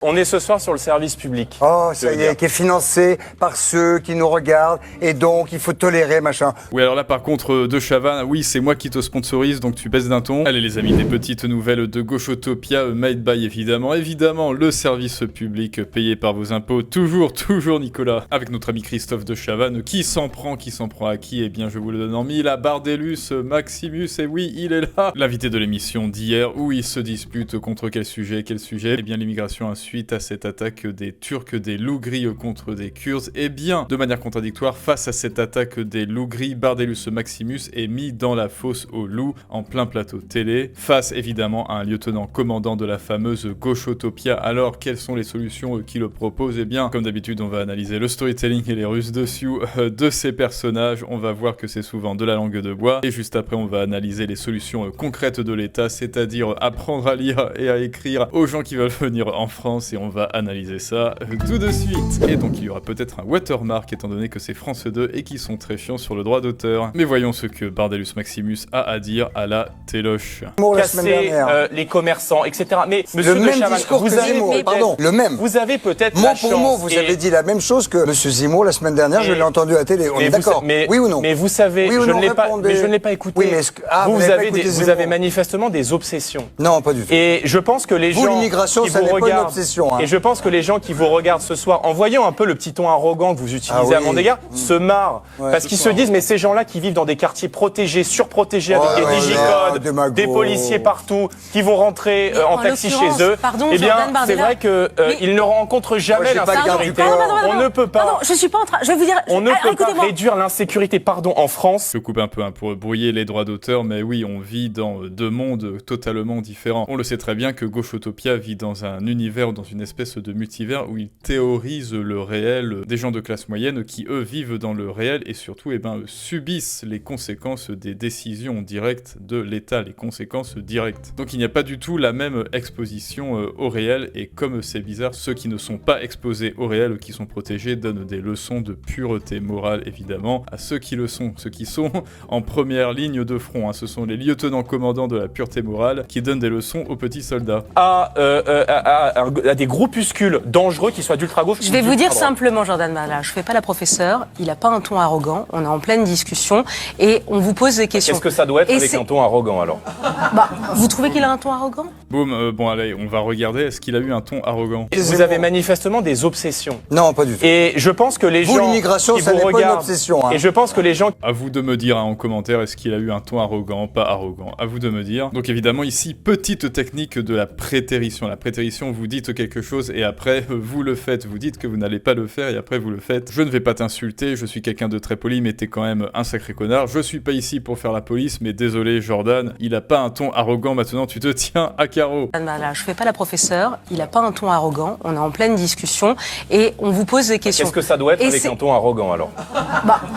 On est ce soir sur le service public. Oh, ça y est, qui est financé par ceux qui nous regardent, et donc il faut tolérer, machin. Oui, alors là, par contre, De Chavannes, oui, c'est moi qui te sponsorise, donc tu baisses d'un ton. Allez, les amis, des petites nouvelles de Gauchotopia, made by, évidemment, le service public payé par vos impôts. Toujours, Nicolas, avec notre ami Christophe De Chavannes, qui s'en prend à qui? Eh bien, je vous le donne en mille, à Bardellus Maximus, et oui, il est là. L'invité de l'émission d'hier, où il se dispute contre quel sujet? Eh bien, l'immigration suite à cette attaque des Turcs, des loups gris contre des Kurdes, et bien, de manière contradictoire, face à cette attaque des loups gris, Bardellus Maximus est mis dans la fosse aux loups, en plein plateau télé, face évidemment à un lieutenant commandant de la fameuse Gauchotopia. Alors, quelles sont les solutions qu'il propose? Eh bien, comme d'habitude, on va analyser le storytelling et les ruses dessus de ces personnages. On va voir que c'est souvent de la langue de bois, et juste après, on va analyser les solutions concrètes de l'État, c'est-à-dire apprendre à lire et à écrire aux gens qui veulent venir en France, et on va analyser ça tout de suite. Et donc il y aura peut-être un watermark étant donné que c'est France 2 et qu'ils sont très chiants sur le droit d'auteur. Mais voyons ce que Bardellus Maximus a à dire à la téloche. Casser les commerçants, etc. Mais monsieur le De même Chavannes, discours que Zemmour, pardon, le même. Vous avez peut-être Mot la pour chance. mot, vous avez dit la même chose que monsieur Zemmour la semaine dernière, je l'ai entendu à la télé. On est d'accord? Oui ou non? Mais vous savez, oui ou je non, ne l'ai pas, répondez. mais je ne l'ai pas écouté. Oui, mais vous avez manifestement des obsessions. Non, pas du tout. Et je pense que les vous, gens l'immigration, qui ça vous n'est pas une regardent, obsession. Hein. et je pense que les gens qui vous regardent ce soir, en voyant un peu le petit ton arrogant que vous utilisez à mon égard, se marrent. Parce qu'ils se disent, mais ces gens-là qui vivent dans des quartiers protégés, surprotégés, avec des digicodes, des policiers partout, qui vont rentrer en taxi chez eux, eh bien, c'est vrai qu'ils ne rencontrent jamais l'insécurité. On ne peut pas. Pardon, je suis pas en train. Je vais vous dire. On ne peut pas réduire l'insécurité, en France. Je coupe un peu pour brouiller les droits d'auteur, mais oui, on vit dans deux mondes totalement différents. On le sait très bien que Gauchotopia vit dans un univers ou dans une espèce de multivers où il théorise le réel des gens de classe moyenne qui, eux, vivent dans le réel et surtout, subissent les conséquences des décisions directes de l'État, les conséquences directes. Donc il n'y a pas du tout la même exposition au réel, et comme c'est bizarre, ceux qui ne sont pas exposés au réel, qui sont protégés, donnent des leçons de pureté morale, évidemment, à ceux qui le sont, ceux qui sont en première ligne de front. Hein. Ce sont les lieutenants commandants de la pureté morale qui donnent des leçons aux petits soldats. À des groupuscules dangereux qui soient d'ultra-gauche. Je vais vous dire simplement, Jordan Bardella, je fais pas la professeure, il a pas un ton arrogant, on est en pleine discussion et on vous pose des questions. Qu'est-ce que ça doit être avec un ton arrogant alors? Vous trouvez qu'il a un ton arrogant? Boum, bon allez, on va regarder, est-ce qu'il a eu un ton arrogant? Vous avez manifestement des obsessions. Non, pas du tout. Et je pense que les gens l'immigration, qui ça vous n'est pas une regardent, obsession. Hein. et je pense que les gens... À vous de me dire en commentaire, est-ce qu'il a eu un ton arrogant, pas arrogant? À vous de me dire. Donc évidemment, ici, petite technique de la prétérition. La prétérition, vous dites quelque chose et après, vous le faites. Vous dites que vous n'allez pas le faire et après, vous le faites. Je ne vais pas t'insulter, je suis quelqu'un de très poli, mais t'es quand même un sacré connard. Je suis pas ici pour faire la police, mais désolé, Jordan, il a pas un ton arrogant, maintenant tu te tiens à carreau. Je fais pas la professeure, il a pas un ton arrogant, on est en pleine discussion et on vous pose des questions. Qu'est-ce que ça doit être avec un ton arrogant alors?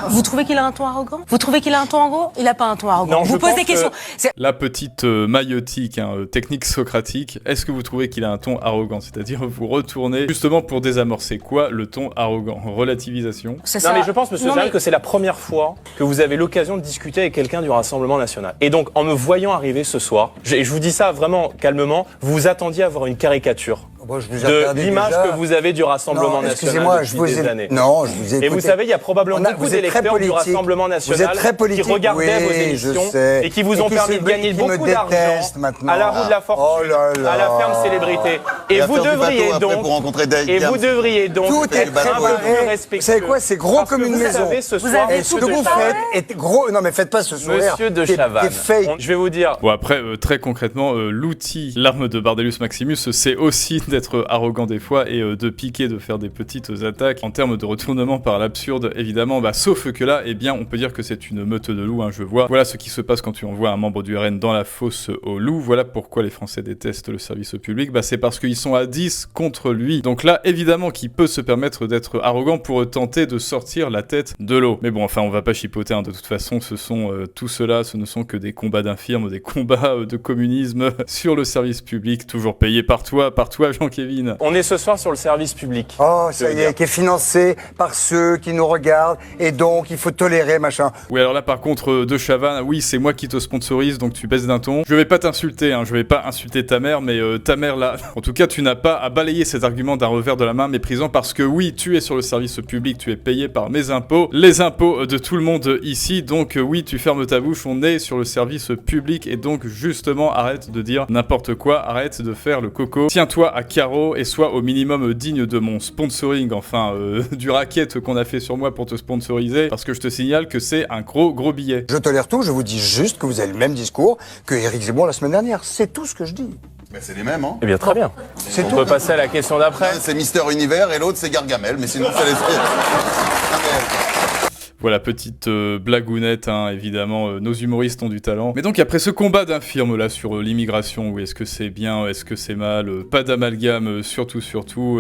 Vous trouvez qu'il a un ton arrogant? Vous trouvez qu'il a un ton arrogant? Il a pas un ton arrogant. Non, vous posez des questions. La petite maïotique, technique socratique, est-ce que vous trouvez qu'il a un ton arrogant? C'est-à-dire vous retournez justement pour désamorcer quoi? Le ton arrogant, relativisation. Non mais je pense, monsieur Zahal, que c'est la première fois que vous avez l'occasion de discuter avec quelqu'un du Rassemblement National. Et donc, en me voyant arriver ce soir, et je vous dis ça vraiment calmement, vous vous attendiez à voir une caricature de l'image que vous avez du Rassemblement National depuis des années. Non, je vous ai écouté. Et vous savez, il y a probablement beaucoup d'électeurs du Rassemblement National qui regardaient vos émissions et qui vous ont permis de gagner beaucoup d'argent à la roue de la fortune, à la ferme célébrité. Et vous devriez donc tout est être un peu plus respectueux. Vous savez quoi, c'est gros comme une maison. Vous avez ce que vous faites est gros. Non mais faites pas ce sourire. Monsieur De Chavannes, je vais vous dire. Bon après, très concrètement, l'outil, l'arme de Bardellus Maximus, c'est aussi d'être arrogant des fois et de piquer, de faire des petites attaques en termes de retournement par l'absurde, évidemment. Sauf que là, on peut dire que c'est une meute de loups, je vois. Voilà ce qui se passe quand tu envoies un membre du RN dans la fosse aux loups. Voilà pourquoi les Français détestent le service public. C'est parce qu'ils sont à 10 contre lui. Donc là, évidemment, qu'il peut se permettre d'être arrogant pour tenter de sortir la tête de l'eau. Mais bon, enfin, on va pas chipoter, de toute façon, tout cela, ce ne sont que des combats d'infirmes, des combats de communisme sur le service public, toujours payés par toi, Jean-Kévin. On est ce soir sur le service public. Oh, ça y est, qui est financé par ceux qui nous regardent, et donc il faut tolérer, machin. Oui, alors là, par contre, De Chavannes, oui, c'est moi qui te sponsorise, donc tu baisses d'un ton. Je vais pas t'insulter, hein, je vais pas insulter ta mère, mais ta mère, là, en tout cas, tu n'as pas à balayer cet argument d'un revers de la main méprisant, parce que oui, tu es sur le service public, tu es payé par mes impôts, les impôts de tout le monde ici, donc oui, tu fermes ta bouche, on est sur le service public, et donc justement, arrête de dire n'importe quoi, arrête de faire le coco, tiens-toi à carreau et sois au minimum digne de mon sponsoring, enfin, du racket qu'on a fait sur moi pour te sponsoriser, parce que je te signale que c'est un gros billet. Je tolère tout, je vous dis juste que vous avez le même discours que Éric Zemmour la semaine dernière, c'est tout ce que je dis. Mais c'est les mêmes, hein. Eh bien, très bien. C'est On tout. peut passer à la question d'après. C'est Mister Univers et l'autre c'est Gargamel, mais sinon c'est les... Voilà, petite blagounette, hein, évidemment, nos humoristes ont du talent. Mais donc après ce combat d'infirmes là sur l'immigration, oui, est-ce que c'est bien, est-ce que c'est mal, pas d'amalgame, surtout,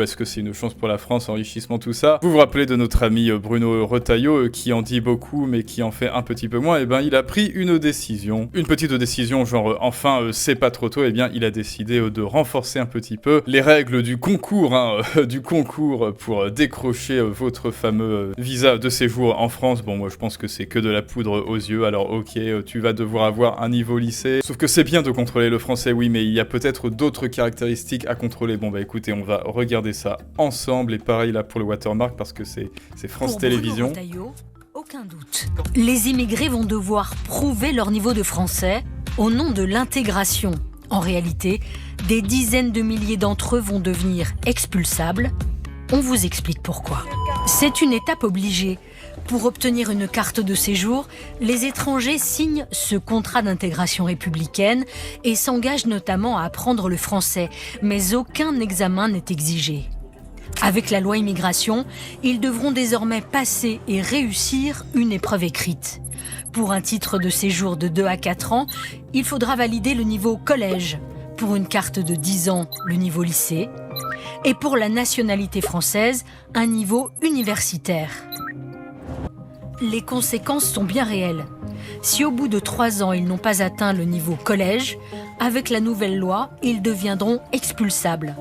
est-ce que c'est une chance pour la France, enrichissement, tout ça. Vous vous rappelez de notre ami Bruno Retailleau, qui en dit beaucoup, mais qui en fait un petit peu moins, et ben il a pris une décision, une petite décision, genre enfin c'est pas trop tôt, et bien il a décidé de renforcer un petit peu les règles du concours, hein, du concours pour décrocher votre fameux visa de séjour en France. Bon, moi je pense que c'est que de la poudre aux yeux, alors ok, tu vas devoir avoir un niveau lycée, sauf que c'est bien de contrôler le français, oui, mais il y a peut-être d'autres caractéristiques à contrôler. Bon bah écoutez, on va regarder ça ensemble, et pareil là pour le watermark, parce que c'est France Télévisions. Pour Bruno Retailleau, aucun doute. Les immigrés vont devoir prouver leur niveau de français au nom de l'intégration. En réalité, des dizaines de milliers d'entre eux vont devenir expulsables. On vous explique pourquoi. C'est une étape obligée. Pour obtenir une carte de séjour, les étrangers signent ce contrat d'intégration républicaine et s'engagent notamment à apprendre le français, mais aucun examen n'est exigé. Avec la loi immigration, ils devront désormais passer et réussir une épreuve écrite. Pour un titre de séjour de 2 à 4 ans, il faudra valider le niveau collège. Pour une carte de 10 ans, le niveau lycée. Et pour la nationalité française, un niveau universitaire. Les conséquences sont bien réelles. Si au bout de 3 ans, ils n'ont pas atteint le niveau collège, avec la nouvelle loi, ils deviendront expulsables.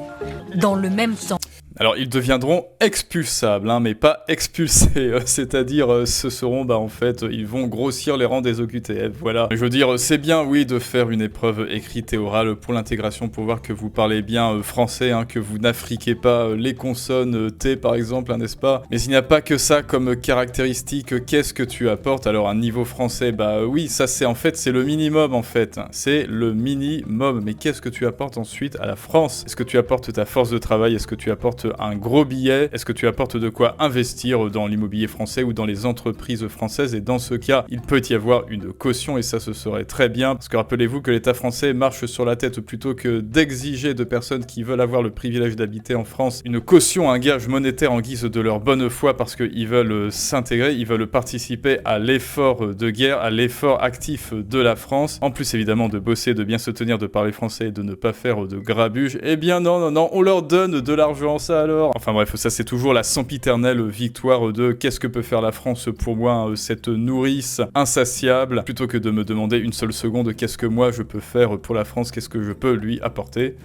Dans le même temps. Alors ils deviendront expulsables, hein, mais pas expulsés, c'est-à-dire ce seront, bah en fait, ils vont grossir les rangs des OQTF, voilà. Je veux dire, c'est bien, oui, de faire une épreuve écrite et orale pour l'intégration, pour voir que vous parlez bien français, hein, que vous n'affriquez pas les consonnes T par exemple, hein, n'est-ce pas? Mais il n'y a pas que ça comme caractéristique, qu'est-ce que tu apportes? Alors un niveau français, bah oui, ça c'est en fait, c'est le minimum en fait, c'est le minimum, mais qu'est-ce que tu apportes ensuite à la France? Est-ce que tu apportes ta force de travail? Est-ce que tu apportes un gros billet? Est-ce que tu apportes de quoi investir dans l'immobilier français ou dans les entreprises françaises? Et dans ce cas, il peut y avoir une caution, et ça ce serait très bien, parce que rappelez-vous que l'État français marche sur la tête plutôt que d'exiger de personnes qui veulent avoir le privilège d'habiter en France une caution, un gage monétaire en guise de leur bonne foi, parce qu'ils veulent s'intégrer, ils veulent participer à l'effort de guerre, à l'effort actif de la France, en plus évidemment de bosser, de bien se tenir, de parler français et de ne pas faire de grabuge. Eh bien non, on leur donne de l'argent, ça alors. Enfin bref, ça c'est toujours la sempiternelle victoire de qu'est-ce que peut faire la France pour moi, cette nourrice insatiable, plutôt que de me demander une seule seconde qu'est-ce que moi je peux faire pour la France, qu'est-ce que je peux lui apporter.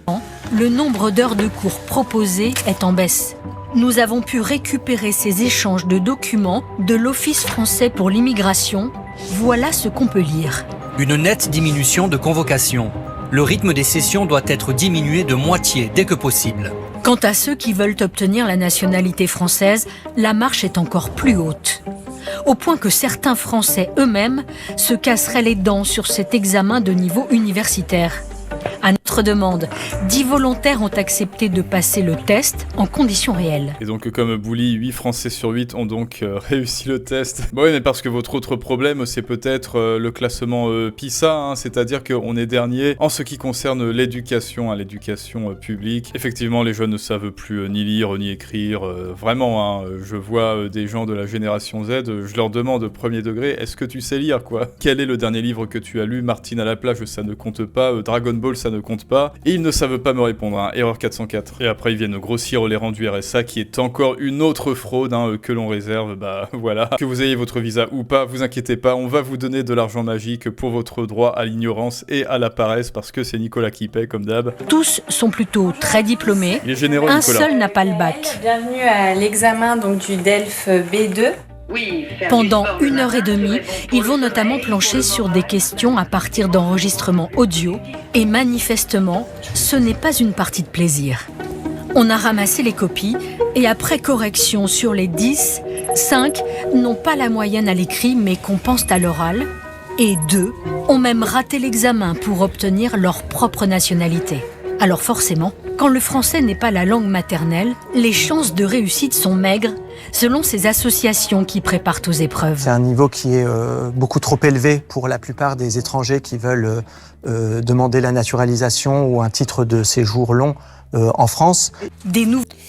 Le nombre d'heures de cours proposées est en baisse. Nous avons pu récupérer ces échanges de documents de l'Office français pour l'immigration. Voilà ce qu'on peut lire. Une nette diminution de convocations. Le rythme des sessions doit être diminué de moitié dès que possible. Quant à ceux qui veulent obtenir la nationalité française, la marche est encore plus haute. Au point que certains Français eux-mêmes se casseraient les dents sur cet examen de niveau universitaire. À notre demande, 10 volontaires ont accepté de passer le test en conditions réelles. Et donc comme Bouli, 8 Français sur 8 ont donc réussi le test. Bon oui, mais parce que votre autre problème, c'est peut-être le classement PISA, hein, c'est-à-dire qu'on est dernier en ce qui concerne l'éducation, l'éducation publique. Effectivement, les jeunes ne savent plus ni lire, ni écrire, vraiment, hein, je vois des gens de la génération Z, je leur demande au premier degré, est-ce que tu sais lire, quoi? Quel est le dernier livre que tu as lu? Martine à la plage, ça ne compte pas, Dragon Ball, ça ne compte pas. Et ils ne savent pas me répondre, hein. Erreur 404. Et après, ils viennent grossir les rendus RSA, qui est encore une autre fraude que l'on réserve. Bah voilà. Que vous ayez votre visa ou pas, vous inquiétez pas, on va vous donner de l'argent magique pour votre droit à l'ignorance et à la paresse, parce que c'est Nicolas qui paie, comme d'hab. Tous sont plutôt très diplômés. Il est généreux, Un Nicolas. seul n'a pas le bac. Bienvenue à l'examen donc du DELF B2. Pendant 1h30, ils vont notamment plancher sur des questions à partir d'enregistrements audio. Et manifestement, ce n'est pas une partie de plaisir. On a ramassé les copies et après correction sur les 10, 5 n'ont pas la moyenne à l'écrit mais compensent à l'oral. Et 2 ont même raté l'examen pour obtenir leur propre nationalité. Alors forcément, quand le français n'est pas la langue maternelle, les chances de réussite sont maigres, selon ces associations qui préparent aux épreuves. C'est un niveau qui est beaucoup trop élevé pour la plupart des étrangers qui veulent demander la naturalisation ou un titre de séjour long en France.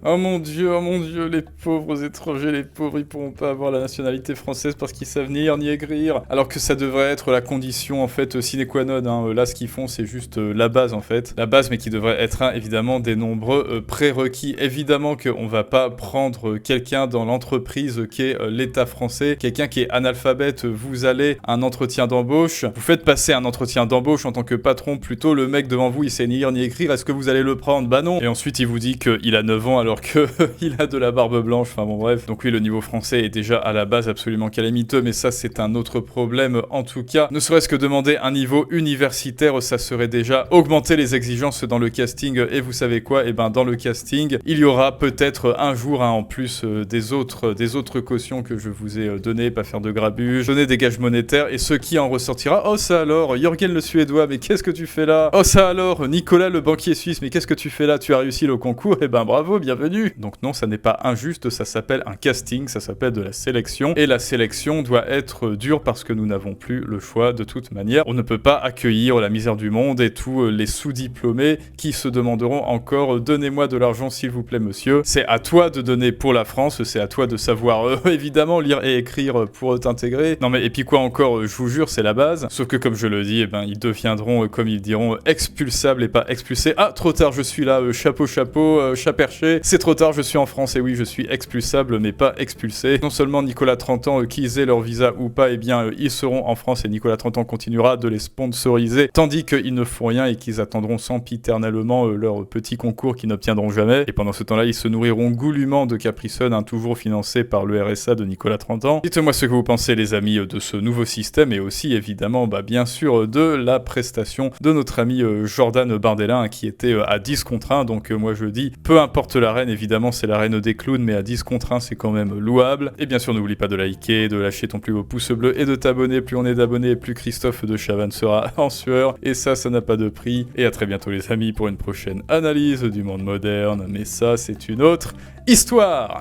Oh mon dieu, les pauvres étrangers, les pauvres, ils pourront pas avoir la nationalité française parce qu'ils savent ni lire ni écrire, alors que ça devrait être la condition en fait sine qua non, hein. Là ce qu'ils font c'est juste la base en fait, la base mais qui devrait être évidemment des nombreux prérequis. Évidemment qu'on va pas prendre quelqu'un dans l'entreprise qui est l'État français, quelqu'un qui est analphabète, vous allez à un entretien d'embauche, vous faites passer un entretien d'embauche en tant que patron, plutôt le mec devant vous il sait ni lire ni écrire, est-ce que vous allez le prendre? Bah non. Et ensuite il vous dit qu'il a 9 ans alors qu'il a de la barbe blanche, enfin bon bref. Donc oui, le niveau français est déjà à la base absolument calamiteux, mais ça c'est un autre problème en tout cas. Ne serait-ce que demander un niveau universitaire, ça serait déjà augmenter les exigences dans le casting. Et vous savez quoi? Et ben dans le casting, il y aura peut-être un jour en plus des autres cautions que je vous ai données, pas faire de grabuge, donner des gages monétaires, et ce qui en ressortira, oh ça alors, Jürgen le Suédois, mais qu'est-ce que tu fais là? Oh ça alors, Nicolas le banquier suisse, mais qu'est-ce que tu fais là? Tu as réussi le concours, et ben bravo, bienvenue. Donc non, ça n'est pas injuste, ça s'appelle un casting, ça s'appelle de la sélection, et la sélection doit être dure parce que nous n'avons plus le choix de toute manière. On ne peut pas accueillir la misère du monde et tous les sous-diplômés qui se demanderont encore « Donnez-moi de l'argent s'il vous plaît monsieur ». C'est à toi de donner pour la France, c'est à toi de savoir évidemment lire et écrire pour t'intégrer. Non mais et puis quoi encore, je vous jure, c'est la base. Sauf que comme je le dis, ils deviendront, comme ils diront, expulsables et pas expulsés. Ah, trop tard, je suis là, chapeau, chat perché, c'est trop tard, je suis en France, et oui, je suis expulsable, mais pas expulsé. Non seulement Nicolas 30 ans, qu'ils aient leur visa ou pas, ils seront en France, et Nicolas 30 ans continuera de les sponsoriser, tandis qu'ils ne font rien et qu'ils attendront sempiternellement leur petit concours qu'ils n'obtiendront jamais. Et pendant ce temps-là, ils se nourriront goulûment de Capri Sun, toujours financé par le RSA de Nicolas 30 ans. Dites-moi ce que vous pensez, les amis, de ce nouveau système, et aussi, évidemment, bien sûr, de la prestation de notre ami Jordan Bardella, qui était à 10 contre 1, donc moi je dis, peu importe la reine, évidemment c'est la reine des clowns, mais à 10 contre 1 c'est quand même louable. Et bien sûr n'oublie pas de liker, de lâcher ton plus beau pouce bleu et de t'abonner. Plus on est d'abonnés, plus Christophe de Chavannes sera en sueur, et ça n'a pas de prix. Et à très bientôt les amis pour une prochaine analyse du monde moderne, mais ça c'est une autre histoire.